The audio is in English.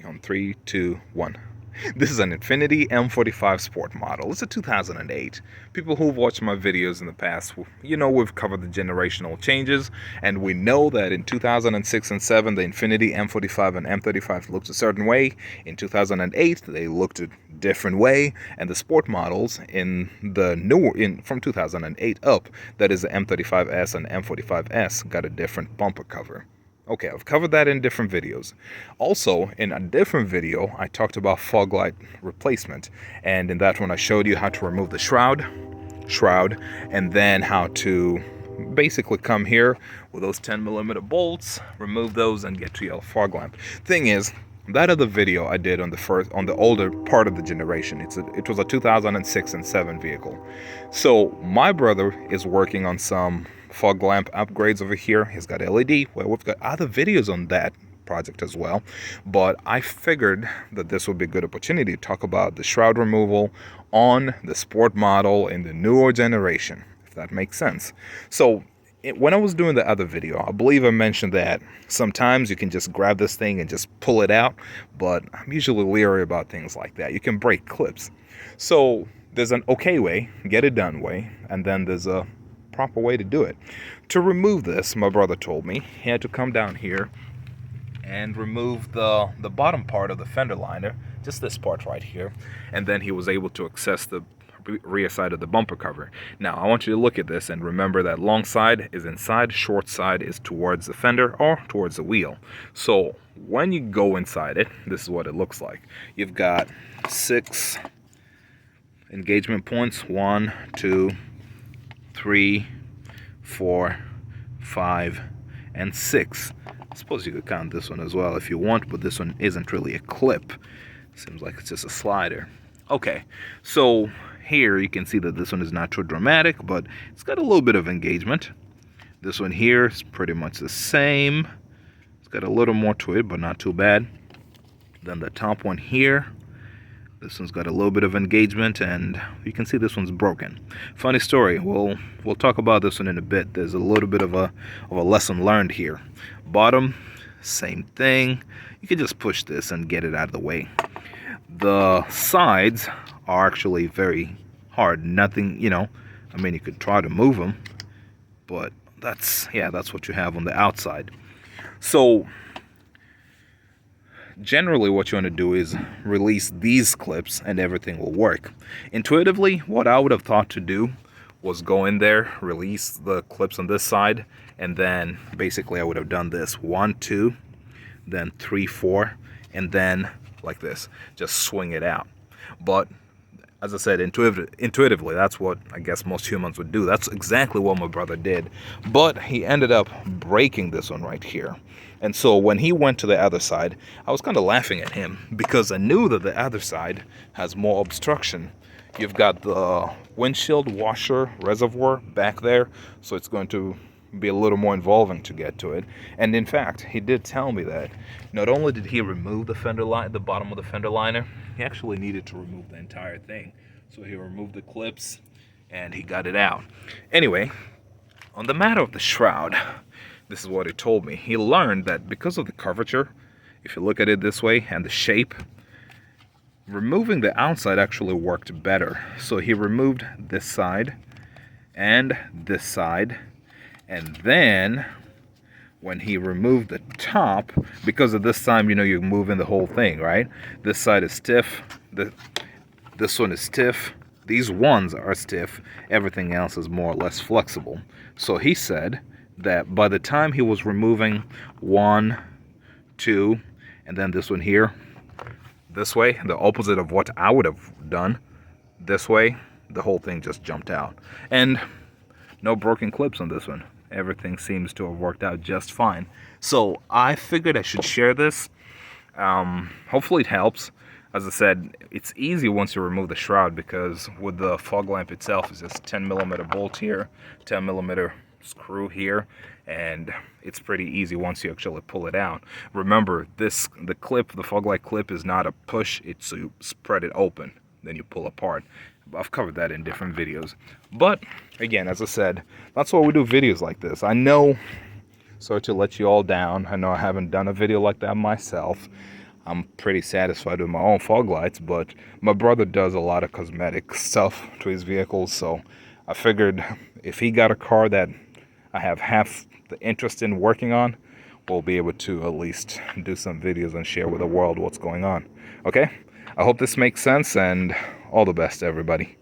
On 3, 2, 1. This is an Infiniti M45 Sport model. It's a 2008. People who've watched my videos in the past, we've covered the generational changes, and we know that in 2006 and 7, the Infiniti M45 and M35 looked a certain way. In 2008, they looked a different way, and the sport models from 2008 up, that is the M35S and M45S, got a different bumper cover. Okay, I've covered that in different videos. Also, in a different video, I talked about fog light replacement. And in that one, I showed you how to remove the shroud, and then how to basically come here with those 10mm bolts, remove those, and get to your fog lamp. Thing is, that other video I did on the older part of the generation. It was a 2006 and 7 vehicle. So my brother is working on some fog lamp upgrades over here. He's got LED. Well, we've got other videos on that project as well, but I figured that this would be a good opportunity to talk about the shroud removal on the sport model in the newer generation, if that makes sense. So when I was doing the other video, I believe I mentioned that sometimes you can just grab this thing and just pull it out, but I'm usually leery about things like that. You can break clips. So there's an okay way, get it done way, and then there's a proper way to do it. To remove this, my brother told me he had to come down here and remove the bottom part of the fender liner, just this part right here, and then he was able to access the rear side of the bumper cover. Now I want you to look at this and remember that long side is inside, short side is towards the fender or towards the wheel. So when you go inside it, this is what it looks like. You've got 6 engagement points, 1, 2, 3, 4, 5, and 6. I suppose you could count this one as well if you want, but this one isn't really a clip. Seems like it's just a slider. Okay, so here you can see that this one is not too dramatic, but it's got a little bit of engagement. This one here is pretty much the same. It's got a little more to it, but not too bad. Then the top one here, this one's got a little bit of engagement, and you can see this one's broken. Funny story, we'll talk about this one in a bit. There's a little bit of a lesson learned here. Bottom, same thing. You can just push this and get it out of the way. The sides are actually very hard. Nothing, I mean, you could try to move them, but that's what you have on the outside. So generally what you want to do is release these clips and everything will work. Intuitively, what I would have thought to do was go in there, release the clips on this side, and then basically I would have done this 1, 2, then 3, 4, and then like this, just swing it out. But as I said, intuitively, that's what I guess most humans would do. That's exactly what my brother did. But he ended up breaking this one right here. And so when he went to the other side, I was kind of laughing at him because I knew that the other side has more obstruction. You've got the windshield washer reservoir back there, so it's going to be a little more involving to get to it. And in fact, he did tell me that not only did he remove the bottom of the fender liner, he actually needed to remove the entire thing. So he removed the clips and he got it out. Anyway, on the matter of the shroud, this is what he told me. He learned that because of the curvature, if you look at it this way, and the shape, removing the outside actually worked better. So he removed this side and this side, and then when he removed the top, because of this time, you're moving the whole thing, right? This side is stiff, this one is stiff, these ones are stiff, everything else is more or less flexible. So he said that by the time he was removing 1, 2, and then this one here, this way, the opposite of what I would have done, this way, the whole thing just jumped out. And no broken clips on this one. Everything seems to have worked out just fine. So I figured I should share this. Hopefully it helps. As I said, it's easy once you remove the shroud because with the fog lamp itself, it's just 10mm bolt here, 10mm screw here, and it's pretty easy once you actually pull it out. Remember, the fog light clip is not a push, it's you spread it open, then you pull apart. I've covered that in different videos. But again, as I said, that's why we do videos like this. I know, sorry to let you all down. I know I haven't done a video like that myself. I'm pretty satisfied with my own fog lights, but my brother does a lot of cosmetic stuff to his vehicles, so I figured if he got a car that I have half the interest in working on, we'll be able to at least do some videos and share with the world what's going on. Okay? I hope this makes sense, and all the best, everybody.